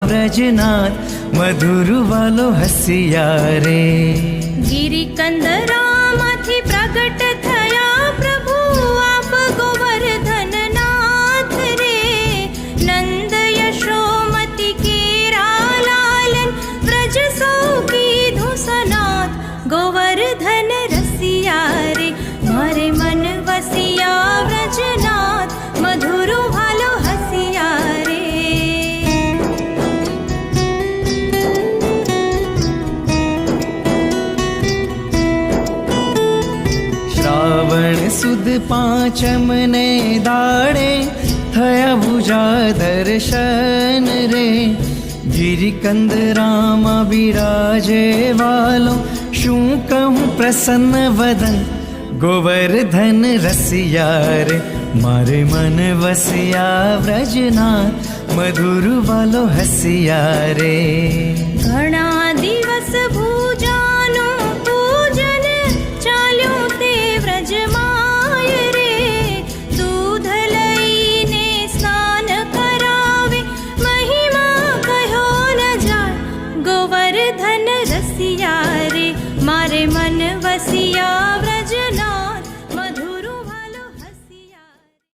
व्रजनाथ मधुर वालो हसिया रे। गिरिकंदरामाथी प्रगट थया प्रभु आप गोवर्धन नाथ रे। नंद यशोमती केरा लालन व्रज सौ कीधु सनाथ गोवर्धन रसिया रे। मारे मन वसिया व्रजनाथ मधुर भालो हसिया रे। श्रावण सुद पांचम ने दाड़े थया भुजा दर्शन रे। गिरिकंदरामा बिराजे वालो शू कहूँ प्रसन्न वदन गोवर्धन रसिया रे। मारे मन वसिया व्रजनाथ मधुर वालो हसिया रे। घणा दिवस भूजानो पूजन चाल्यो ते व्रज माय रे। दूध लईने स्नान करावे महिमा कहो न जाय गोवर्धन रसिया रे। मारे मन वसिया